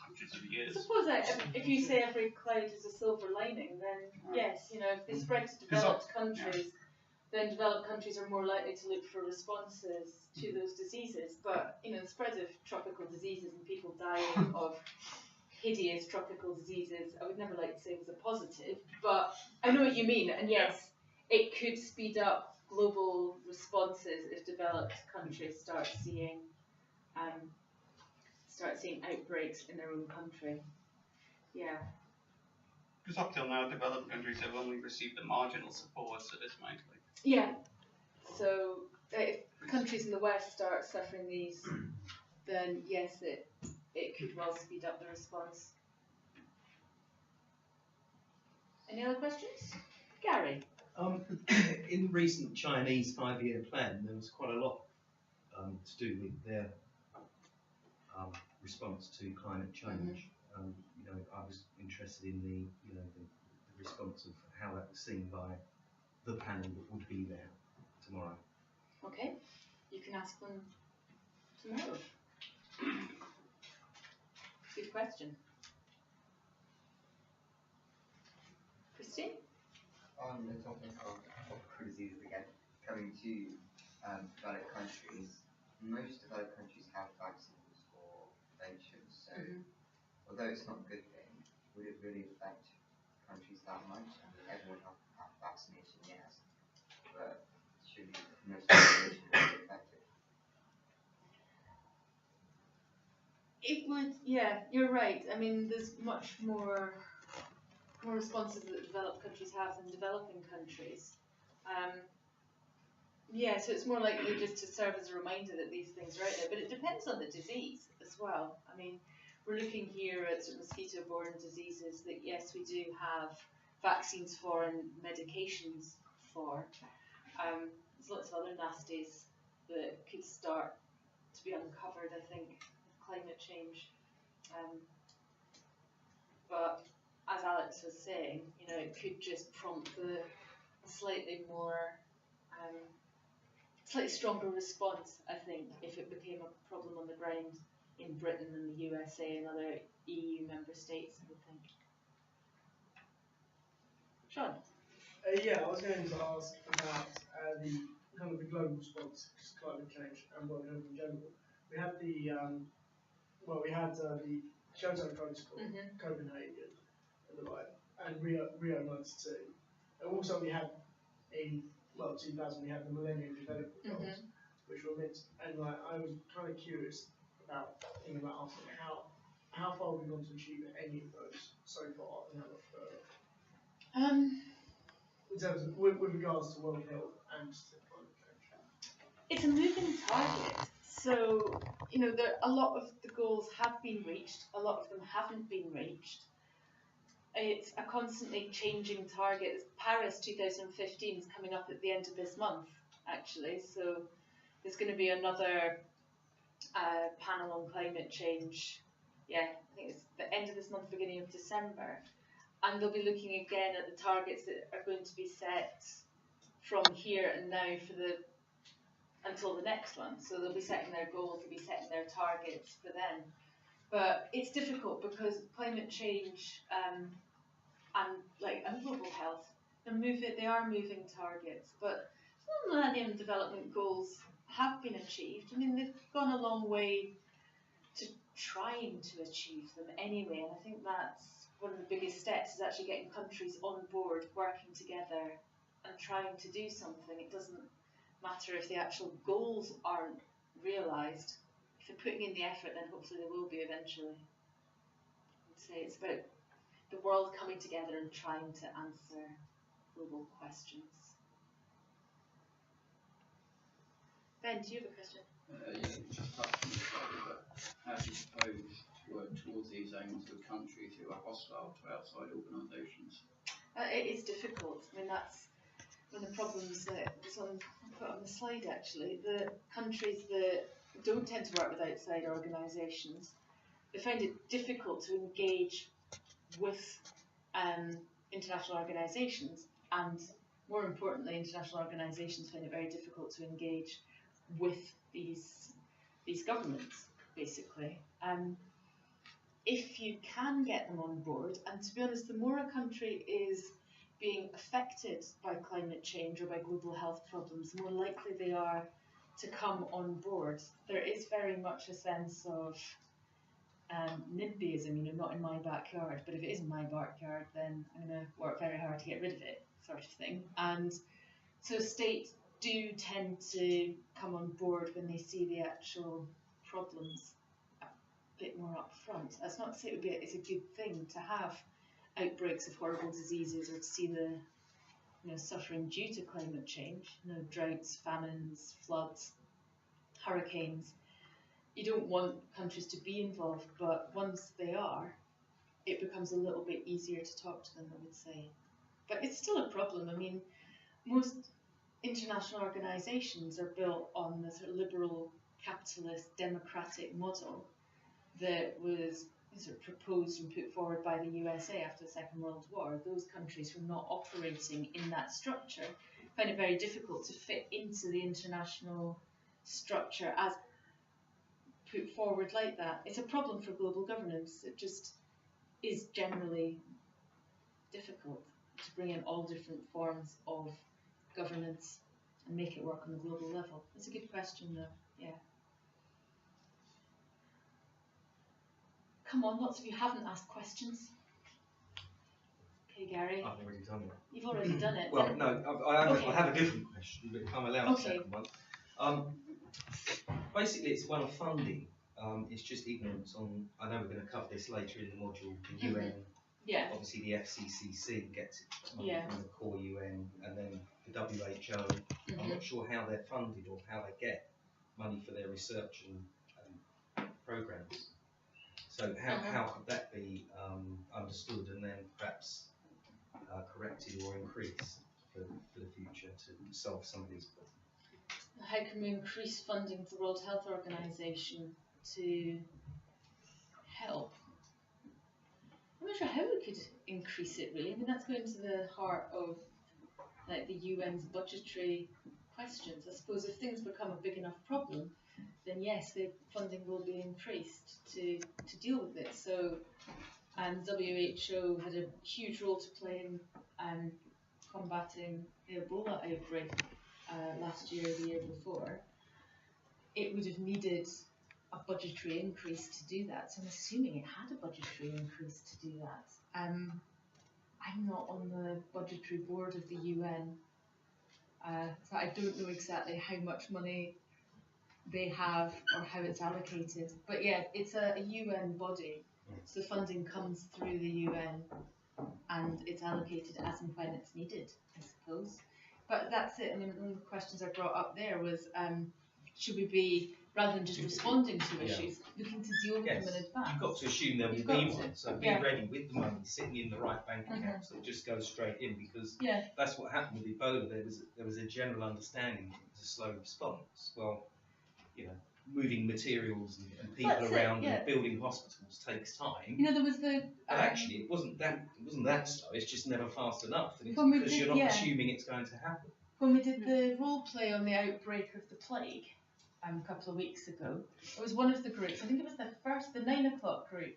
hundreds of I years. suppose if you say every cloud is a silver lining, then yes, you know, if they spread to developed countries, then developed countries are more likely to look for responses to those diseases. But, you know, the spread of tropical diseases and people dying of hideous tropical diseases, I would never like to say was a positive, but I know what you mean, and yes, it could speed up global responses if developed countries start seeing outbreaks in their own country. Yeah. Because up till now, developed countries have only received the marginal support, so this might like. Yeah. So if countries in the West start suffering these, then yes, it could well speed up the response. Any other questions? Gary? In the recent Chinese 5-year plan, there was quite a lot to do with their response to climate change. You know, I was interested in the response of how that was seen by the panel that would be there tomorrow. Okay, you can ask them tomorrow. Good question. Christine? On the topic of diseases again, coming to developed countries, most developed countries have vaccines for prevention, so although it's not a good thing, would it really affect countries that much? I mean, everyone have vaccination, yes, but should most population be affected? It would, yeah, you're right. I mean, there's much more responses that developed countries have than developing countries. Yeah, so it's more likely just to serve as a reminder that these things are out there, but it depends on the disease as well. I mean, we're looking here at sort of mosquito-borne diseases that, yes, we do have vaccines for and medications for. There's lots of other nasties that could start to be uncovered, I think, with climate change. But as Alex was saying, you know, it could just prompt a slightly stronger response, I think, if it became a problem on the ground in Britain and the USA and other EU member states, I would think. Sean? Yeah, I was going to ask about the kind of the global response to climate change and world health in general. We had the the Kyoto Protocol, Copenhagen, and the like, and Rio '92, and also we had in 2000 we had the Millennium Development Goals, which were meant, and like I was kind of curious about thinking about asking how far we've gone to achieve any of those so far, and how much further. In terms of, with regards to world health and climate change. It's a moving target. So, you know, a lot of the goals have been reached, a lot of them haven't been reached. It's a constantly changing target. Paris 2015 is coming up at the end of this month, actually. So there's going to be another panel on climate change. Yeah, I think it's the end of this month, beginning of December. And they'll be looking again at the targets that are going to be set from here and now until the next one. So they'll be setting their goals, they'll be setting their targets for then. But it's difficult because climate change and global health, they are moving targets. But some Millennium Development Goals have been achieved. I mean, they've gone a long way to trying to achieve them anyway, and I think that's one of the biggest steps, is actually getting countries on board, working together and trying to do something. It doesn't matter if the actual goals aren't realised. If they're putting in the effort, then hopefully they will be eventually. I'd say it's about the world coming together and trying to answer global questions. Ben, do you have a question? Just touched on this slightly, but how do you propose to work towards these aims with countries who are hostile to outside organisations? It is difficult. I mean, that's one of the problems that was put on the slide actually. The countries that don't tend to work with outside organisations, they find it difficult to engage with international organisations, and more importantly, international organisations find it very difficult to engage with these governments, basically. if you can get them on board, and to be honest, the more a country is being affected by climate change or by global health problems, the more likely they are to come on board. There is very much a sense of NIMBYism, you know, not in my backyard, but if it is in my backyard, then I'm going to work very hard to get rid of it, sort of thing. And so states do tend to come on board when they see the actual problems a bit more up front. That's not to say it's a good thing to have outbreaks of horrible diseases or to see the suffering due to climate change, droughts, famines, floods, hurricanes. You don't want countries to be involved, but once they are, it becomes a little bit easier to talk to them, I would say. But it's still a problem. I mean, most international organisations are built on the sort of liberal, capitalist, democratic model that was sort of proposed and put forward by the USA after the Second World War. Those countries were not operating in that structure. I find it very difficult to fit into the international structure as put forward like that. It's a problem for global governance. It just is generally difficult to bring in all different forms of governance and make it work on the global level. It's a good question though, yeah. Come on, lots of you haven't asked questions. Okay, Gary. I've already done it. You've already done it. Well, no, I have a different question, but I'm allowed a second one. Basically, it's one of funding. It's just ignorance on. I know we're going to cover this later in the module. The UN, obviously the FCCC gets its money from the core UN, and then the WHO. I'm not sure how they're funded or how they get money for their research and programs. So how could that be understood and then perhaps corrected or increased for the future to solve some of these problems? How can we increase funding to the World Health Organization to help? I'm not sure how we could increase it really. I mean, that's going to the heart of like the UN's budgetary questions. I suppose if things become a big enough problem, then yes, the funding will be increased to deal with it. So, WHO had a huge role to play in combating the Ebola outbreak last year or the year before. It would have needed a budgetary increase to do that. So I'm assuming it had a budgetary increase to do that. I'm not on the budgetary board of the UN, so I don't know exactly how much money they have or how it's allocated. But yeah, it's a UN body, so the funding comes through the UN and it's allocated as and when it's needed, I suppose. But that's it. I mean, one of the questions I brought up there was, should we be, rather than just responding to issues, looking to deal with them in advance? You've got to assume there will be one, so be ready with the money sitting in the right bank account, so it just goes straight in, because that's what happened with Ebola. There was a general understanding that it was a slow response. Well, moving materials and people around and building hospitals takes time. There was the. But actually, it wasn't that slow. It's just never fast enough, and it's because you're not assuming it's going to happen. When we did the role play on the outbreak of the plague a couple of weeks ago, it was one of the groups. I think it was the 9 o'clock group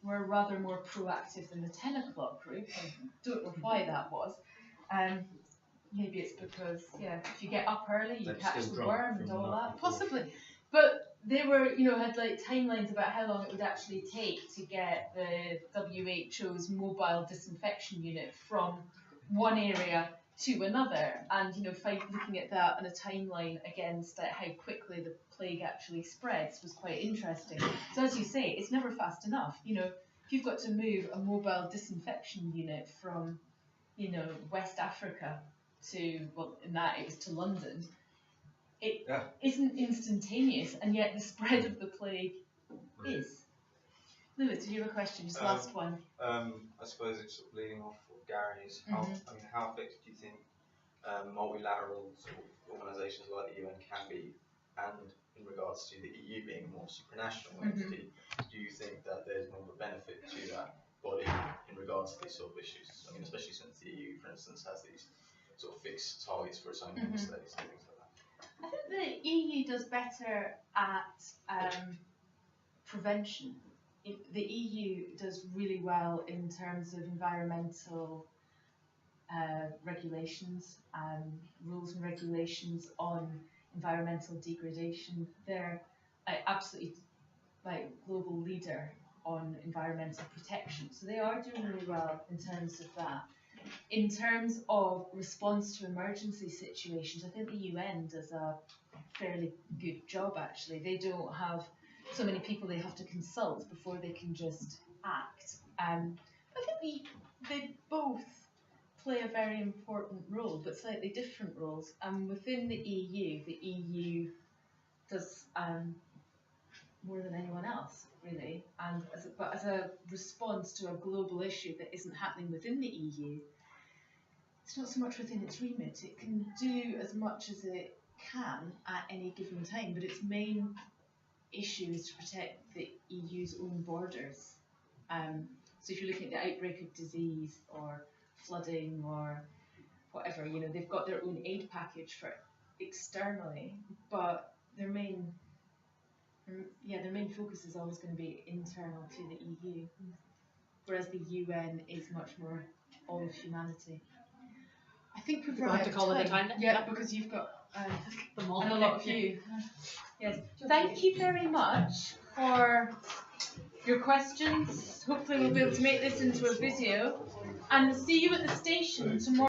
were rather more proactive than the 10 o'clock group. I don't know why that was. Maybe it's because if you get up early, you catch the worm and all that. Possibly. But they were, had like timelines about how long it would actually take to get the WHO's mobile disinfection unit from one area to another, and looking at that on a timeline against how quickly the plague actually spreads was quite interesting. So as you say, it's never fast enough. If you've got to move a mobile disinfection unit from, West Africa to, well, in that it was to London. It isn't instantaneous, and yet the spread of the plague is. Lewis, did you have a question? Just last one. I suppose it's sort of leading off what Gary's. How effective do you think multilateral sort of organisations like the UN can be, and in regards to the EU being a more supranational entity, do you think that there's more of a benefit to that body in regards to these sort of issues? I mean, especially since the EU, for instance, has these sort of fixed targets for its own member states and things like that. I think the EU does better at prevention the EU does really well in terms of environmental regulations, rules and regulations on environmental degradation. They're absolutely like global leader on environmental protection, so they are doing really well in terms of that. In terms of response to emergency situations, I think the UN does a fairly good job actually. They don't have so many people they have to consult before they can just act. I think they both play a very important role, but slightly different roles. And within the EU does more than anyone else, really. And but as a response to a global issue that isn't happening within the EU, it's not so much within its remit. It can do as much as it can at any given time, but its main issue is to protect the EU's own borders. So if you're looking at the outbreak of disease or flooding or whatever, you know, they've got their own aid package for externally, but their main focus is always going to be internal to the EU, whereas the UN is much more all of humanity. I think we've run out of time. Yeah, because you've got and a lot of you. Yes. Thank you very much for your questions. Hopefully we'll be able to make this into a video, and see you at the station tomorrow.